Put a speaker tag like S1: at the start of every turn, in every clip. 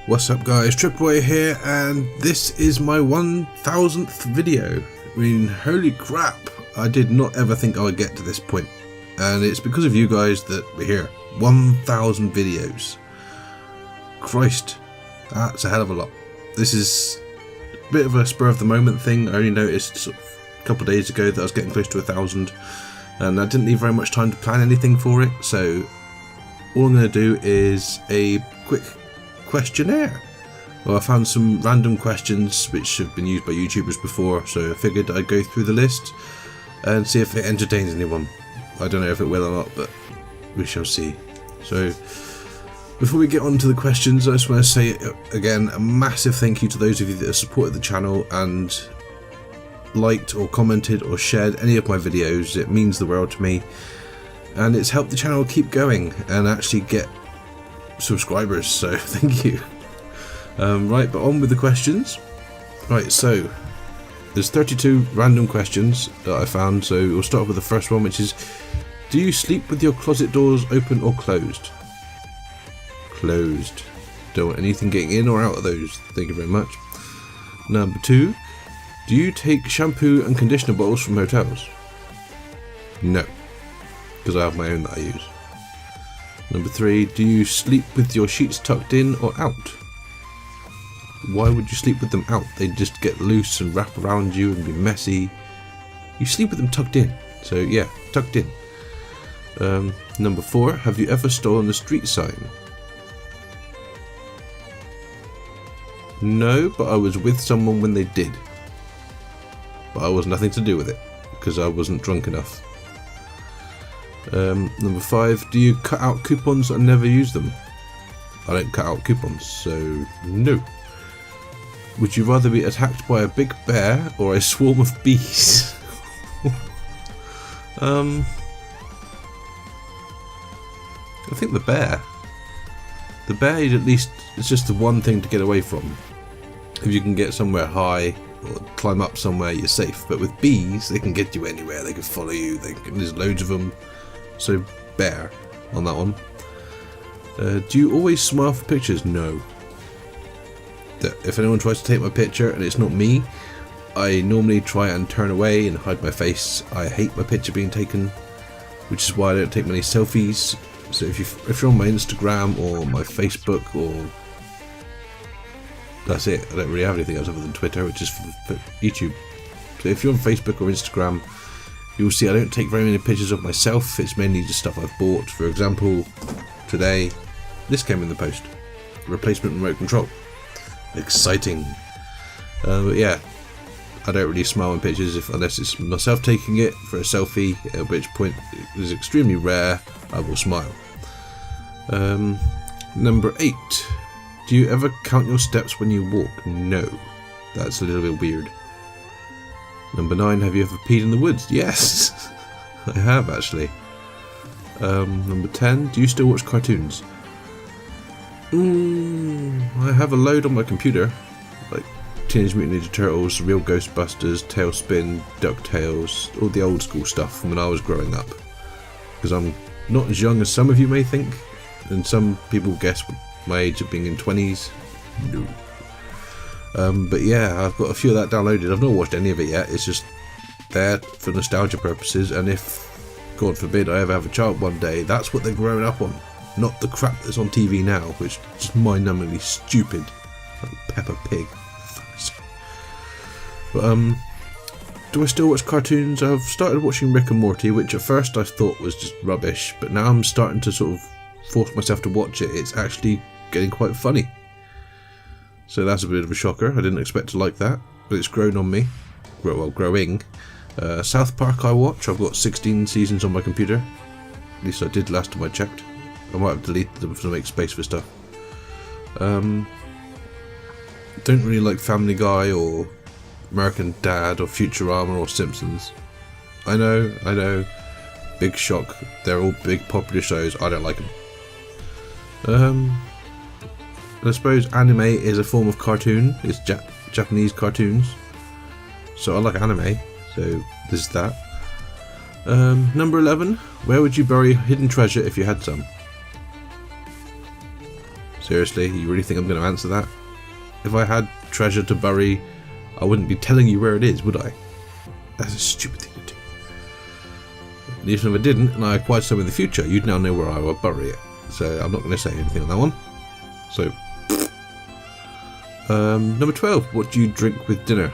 S1: What's up guys, Tripboy here, and this is my 1000th video. I mean, holy crap, I did not ever think I would get to this point. And it's because of you guys that we're here. 1000 videos. Christ, that's a hell of a lot. This is a bit of a spur of the moment thing. I only noticed sort of a couple of days ago that I was getting close to 1000. And I didn't leave very much time to plan anything for it, so all I'm going to do is a quick questionnaire. Well, I found some random questions which have been used by YouTubers before, so I figured I'd go through the list and see if it entertains anyone. I don't know if it will or not, but we shall see. So before we get on to the questions, I just want to say again a massive thank you to those of you that have supported the channel and liked or commented or shared any of my videos. It means the world to me, and it's helped the channel keep going and actually get subscribers, so thank you. Right, but on with the questions. Right, so there's 32 random questions that I found, so we'll start with the first one, which is, do you sleep with your closet doors open or closed? Closed. Don't want anything getting in or out of those, thank you very much. Number 2, do you take shampoo and conditioner bottles from hotels? No, because I have my own that I use. Number 3, do you sleep with your sheets tucked in or out? Why would you sleep with them out? They just get loose and wrap around you and be messy. You sleep with them tucked in. So yeah, tucked in. Number 4, have you ever stolen a street sign? No, but I was with someone when they did. But I was nothing to do with it, because I wasn't drunk enough. Number 5, do you cut out coupons and never use them? I don't cut out coupons, so no. Would you rather be attacked by a big bear or a swarm of bees? I think the bear. The bear, at least, it's just the one thing to get away from. If you can get somewhere high or climb up somewhere, you're safe. But with bees, they can get you anywhere. They can follow you. There's loads of them. So bear on that one. Do you always smile for pictures? No. If anyone tries to take my picture and it's not me, I normally try and turn away and hide my face. I hate my picture being taken, which is why I don't take many selfies. So if you're on my Instagram or my Facebook, or that's it. I don't really have anything else other than Twitter, which is for YouTube. So if you're on Facebook or Instagram, you'll see I don't take very many pictures of myself. It's mainly just stuff I've bought. For example, today, this came in the post. Replacement remote control. Exciting. But yeah, I don't really smile in pictures unless it's myself taking it for a selfie, at which point it is extremely rare I will smile. Number 8. Do you ever count your steps when you walk? No. That's a little bit weird. Number 9, have you ever peed in the woods? Yes, I have actually. Number 10, do you still watch cartoons? I have a load on my computer, like Teenage Mutant Ninja Turtles, Real Ghostbusters, Tailspin, DuckTales, all the old school stuff from when I was growing up. Because I'm not as young as some of you may think, and some people guess my age of being in 20s. No. But yeah, I've got a few of that downloaded. I've not watched any of it yet. It's just there for nostalgia purposes, and if, God forbid, I ever have a child one day, that's what they're growing up on, not the crap that's on TV now, which is just mind-numbingly stupid, like Peppa Pig. But do I still watch cartoons? I've started watching Rick and Morty, which at first I thought was just rubbish, but now I'm starting to sort of force myself to watch it. It's actually getting quite funny. So that's a bit of a shocker. I didn't expect to like that, but it's grown on me. Well, growing. South Park I watch. I've got 16 seasons on my computer. At least I did last time I checked. I might have deleted them to make space for stuff. Don't really like Family Guy or American Dad or Futurama or Simpsons. I know. Big shock. They're all big popular shows. I don't like them. I suppose anime is a form of cartoon. It's Japanese cartoons. So I like anime. So there's that. Number 11. Where would you bury hidden treasure if you had some? Seriously, you really think I'm going to answer that? If I had treasure to bury, I wouldn't be telling you where it is, would I? That's a stupid thing to do. And even if I didn't, and I acquired some in the future, you'd now know where I would bury it. So I'm not going to say anything on that one. So, number 12. What do you drink with dinner?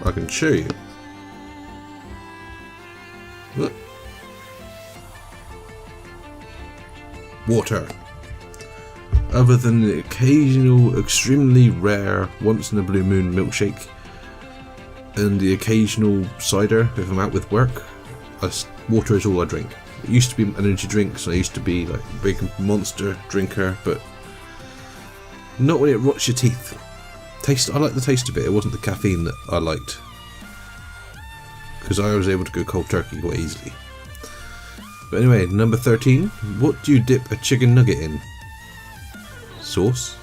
S1: I can show you. Look. Water. Other than the occasional, extremely rare, once in a blue moon milkshake and the occasional cider if I'm out with work, water is all I drink. It used to be energy drinks, I used to be like a big monster drinker, but not when it rots your teeth. I like the taste of it. It wasn't the caffeine that I liked, because I was able to go cold turkey quite easily. But anyway, number 13. What do you dip a chicken nugget in? Sauce.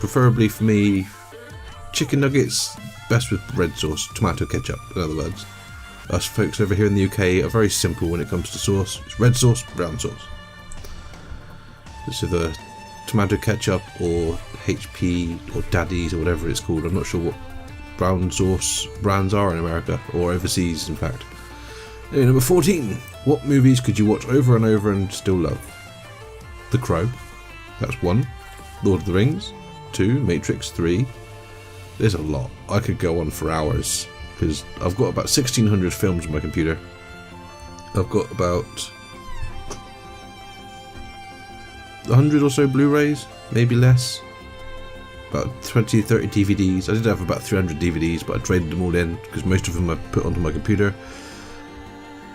S1: Preferably for me, chicken nuggets best with red sauce, tomato ketchup. In other words, us folks over here in the UK are very simple when it comes to sauce. It's red sauce, brown sauce. So the tomato ketchup or HP or Daddy's or whatever it's called. I'm not sure what brown sauce brands are in America or overseas, in fact. Anyway, number 14. What movies could you watch over and over and still love? The Crow. That's 1. Lord of the Rings. 2. Matrix. 3. There's a lot. I could go on for hours because I've got about 1,600 films on my computer. I've got about 100 or so Blu-rays, maybe less. About 20, 30 DVDs. I did have about 300 DVDs, but I traded them all in because most of them I put onto my computer.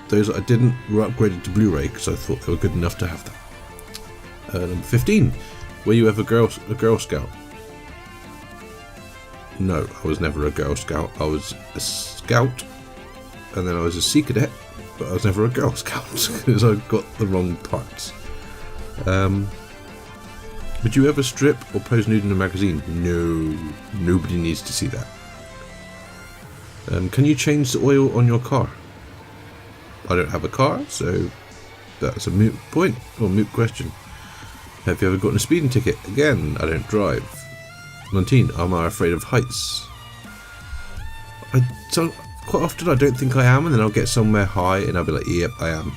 S1: Those I didn't were upgraded to Blu-ray because I thought they were good enough to have that. Number 15. Were you ever a Girl Scout? No, I was never a Girl Scout. I was a Scout, and then I was a Sea Cadet, but I was never a Girl Scout because I got the wrong parts. Would you ever strip or pose nude in a magazine? No, nobody needs to see that. Can you change the oil on your car? I don't have a car, so that's a moot point, or moot question. Have you ever gotten a speeding ticket? Again, I don't drive. 19. Am I afraid of heights? Quite often I don't think I am, and then I'll get somewhere high and I'll be like, yep, I am.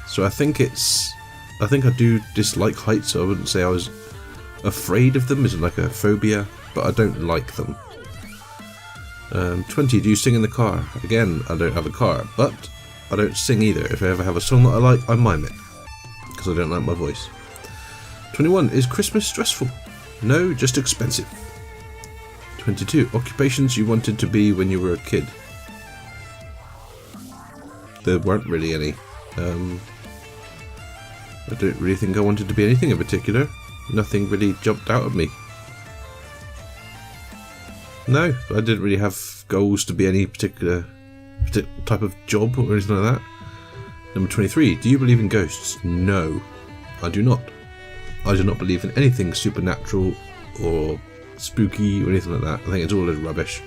S1: So I think I do dislike heights. So I wouldn't say I was afraid of them, is like a phobia, but I don't like them. 20. Do you sing in the car? Again, I don't have a car, but I don't sing either. If I ever have a song that I like, I mime it, because I don't like my voice. 21. Is Christmas stressful? No, just expensive. 22. Occupations you wanted to be when you were a kid? There weren't really any. I don't really think I wanted to be anything in particular. Nothing really jumped out at me. No, I didn't really have goals to be any particular type of job or anything like that. Number 23. Do you believe in ghosts? No, I do not. I do not believe in anything supernatural or spooky or anything like that. I think it's all a load of rubbish.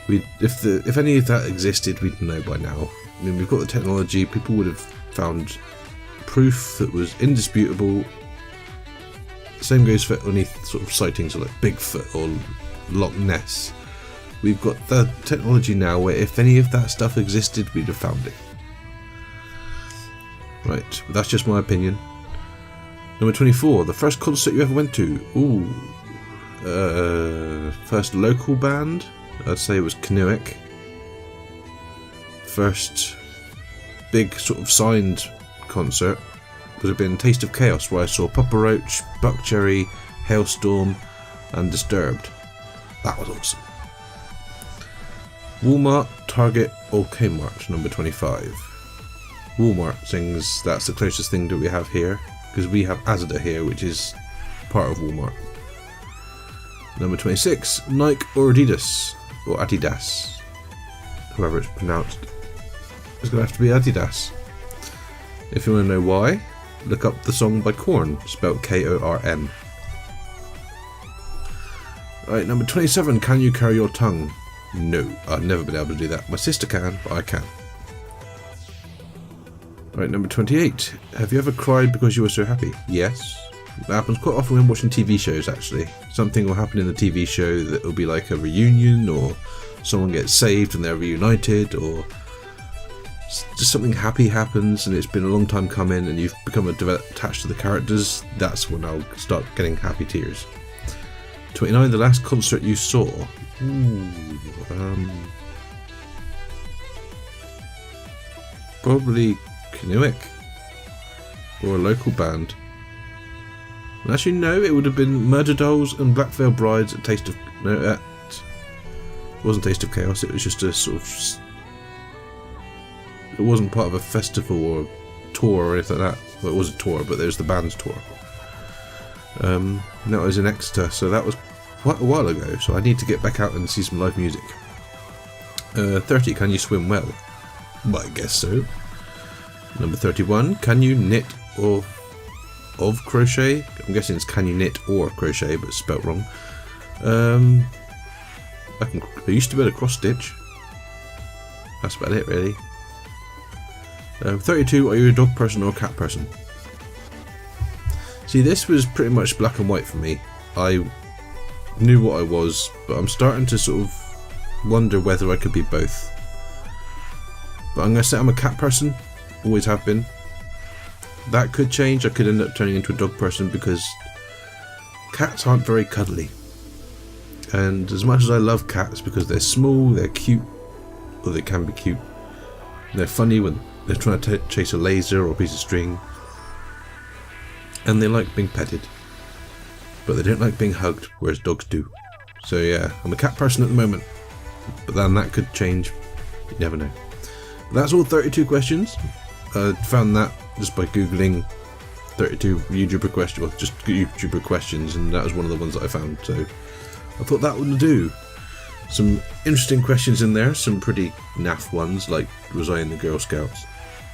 S1: If any of that existed, we'd know by now. I mean, we've got the technology. People would have found proof that was indisputable. Same goes for any sort of sightings of like Bigfoot or Loch Ness. We've got the technology now where if any of that stuff existed, we'd have found it. Right, but that's just my opinion. Number 24. The first concert you ever went to? Ooh. First local band? I'd say it was Canoic. First big sort of signed concert would have been Taste of Chaos, where I saw Papa Roach, Buckcherry, Hailstorm and Disturbed. That was awesome. Walmart, Target or Kmart? Number 25. Walmart sings That's the Closest Thing that we have here, because we have Asda here, which is part of Walmart. Number 26. Nike or Adidas? Or Adidas, however it's pronounced. It's going to have to be Adidas. If you want to know why, look up the song by Korn, spelled K-O-R-N. Right, number 27. Can you curl your tongue? No, I've never been able to do that. My sister can, but I can. Right, number 28. Have you ever cried because you were so happy? Yes. That happens quite often when watching TV shows, actually. Something will happen in the TV show that will be like a reunion, or someone gets saved and they're reunited, or just something happy happens and it's been a long time coming and you've become attached to the characters. That's when I'll start getting happy tears. 29. The last concert you saw? Probably Canoic, or a local band. Actually, no, it would have been Murder Dolls and Black Veil Brides at Taste of... No, it wasn't Taste of Chaos, it was just a sort of... It wasn't part of a festival or tour or anything like that. Well, it was a tour, but there's the band's tour. And that was in Exeter, so that was quite a while ago, so I need to get back out and see some live music. 30. Can you swim well? Well, I guess so. Number 31. Can you knit or... of crochet? I'm guessing it's can you knit or crochet, but it's spelt wrong. I used to be able to cross stitch. That's about it, really. 32. Are you a dog person or a cat person? See, this was pretty much black and white for me. I knew what I was, but I'm starting to sort of wonder whether I could be both. But I'm going to say I'm a cat person. Always have been. That could change. I could end up turning into a dog person because cats aren't very cuddly. And as much as I love cats because they're small, they're cute, or they can be cute, they're funny when they're trying to chase a laser or a piece of string, and they like being petted, but they don't like being hugged, whereas dogs do. So yeah, I'm a cat person at the moment, but then that could change. You never know. But that's all 32 questions. I found that just by googling 32 YouTuber questions, well, just YouTuber questions, and that was one of the ones that I found. So I thought that would do. Some interesting questions in there, some pretty naff ones, like was I in the Girl Scouts?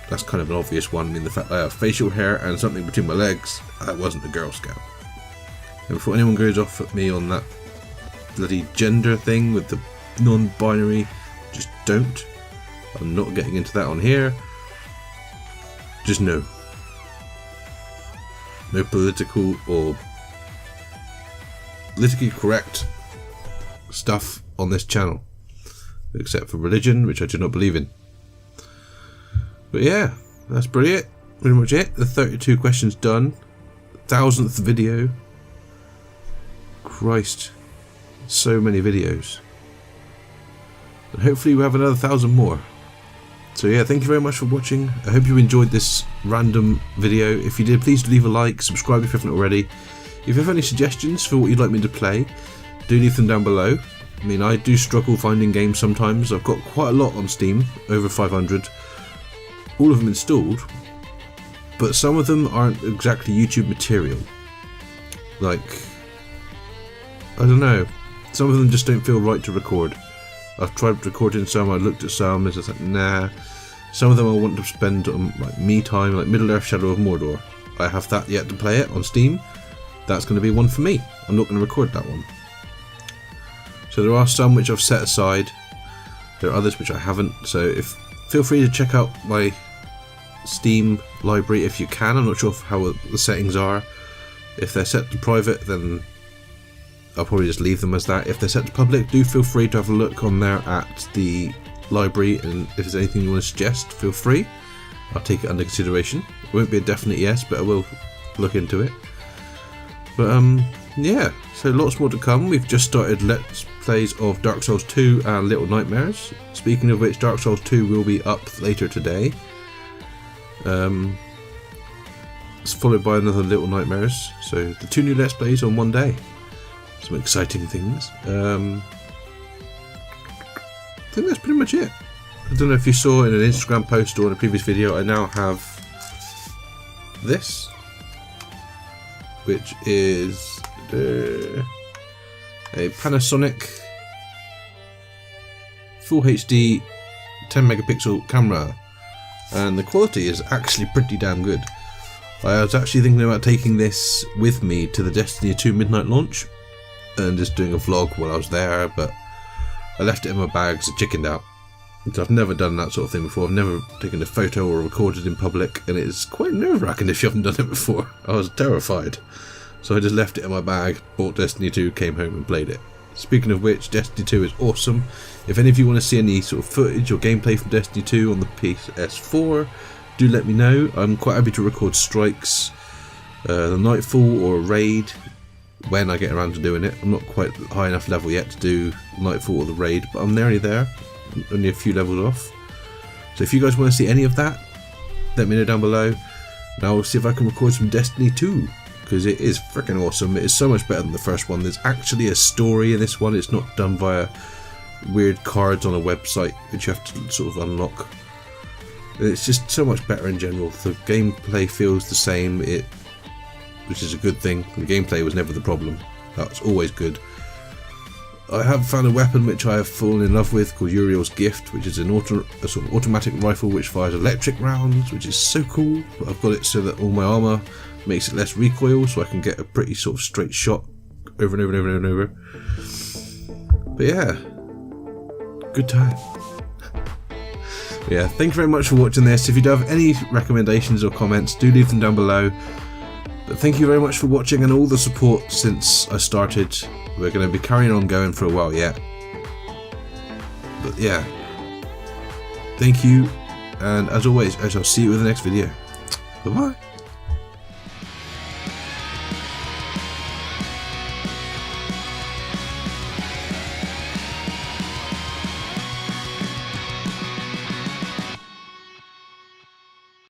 S1: That's kind of an obvious one. I mean, the fact I have facial hair and something between my legs, I wasn't a Girl Scout. And before anyone goes off at me on that bloody gender thing with the non-binary, just don't. I'm not getting into that on here. Just no. No political or politically correct stuff on this channel, except for religion, which I do not believe in. But yeah, that's pretty much it. The 32 questions done. 1000th video. Christ, so many videos. And hopefully we have another 1,000 more. So yeah, thank you very much for watching. I hope you enjoyed this random video. If you did, please leave a like, subscribe if you haven't already. If you have any suggestions for what you'd like me to play, do leave them down below. I mean, I do struggle finding games sometimes. I've got quite a lot on Steam, over 500. All of them installed, but some of them aren't exactly YouTube material. Like, I don't know, some of them just don't feel right to record. I've tried recording some, I looked at some, it's just like, nah. Some of them I want to spend on like me time, like Middle-earth Shadow of Mordor. I have that yet to play it on Steam. That's going to be one for me. I'm not going to record that one. So there are some which I've set aside. There are others which I haven't. So feel free to check out my Steam library if you can. I'm not sure how the settings are. If they're set to private, then I'll probably just leave them as that. If they're set to public, do feel free to have a look on there at the library, and if there's anything you want to suggest, feel free. I'll take it under consideration. It won't be a definite yes, but I will look into it. But yeah, so lots more to come. We've just started Let's Plays of Dark Souls 2 and Little Nightmares. Speaking of which, Dark Souls 2 will be up later today. It's followed by another Little Nightmares. So the 2 new Let's Plays on one day. Some exciting things. I think that's pretty much it. I don't know if you saw in an Instagram post or in a previous video, I now have this, which is a Panasonic Full HD 10 megapixel camera, and the quality is actually pretty damn good. I was actually thinking about taking this with me to the Destiny 2 midnight launch and just doing a vlog while I was there, but I left it in my bag, so chickened out. I've never done that sort of thing before. I've never taken a photo or recorded in public, and it's quite nerve-wracking if you haven't done it before. I was terrified. So I just left it in my bag, bought Destiny 2, came home and played it. Speaking of which, Destiny 2 is awesome. If any of you want to see any sort of footage or gameplay from Destiny 2 on the PS4, do let me know. I'm quite happy to record strikes, the Nightfall or a raid, when I get around to doing it. I'm not quite high enough level yet to do Nightfall or the raid, but I'm nearly there. Only a few levels off. So if you guys want to see any of that, let me know down below, and I'll see if I can record some Destiny 2, because it is freaking awesome. It is so much better than the first one. There's actually a story in this one. It's not done via weird cards on a website which you have to sort of unlock. It's just so much better in general. The gameplay feels the same, which is a good thing. The gameplay was never the problem. That's always good. I have found a weapon which I have fallen in love with called Uriel's Gift, which is a sort of automatic rifle which fires electric rounds, which is so cool. But I've got it so that all my armour makes it less recoil, so I can get a pretty sort of straight shot over and over and over and over. But yeah, good time. Yeah, thank you very much for watching this. If you do have any recommendations or comments, do leave them down below. But thank you very much for watching and all the support since I started. We're going to be carrying on going for a while yet. But yeah, thank you, and as always, I shall see you in the next video. Bye bye.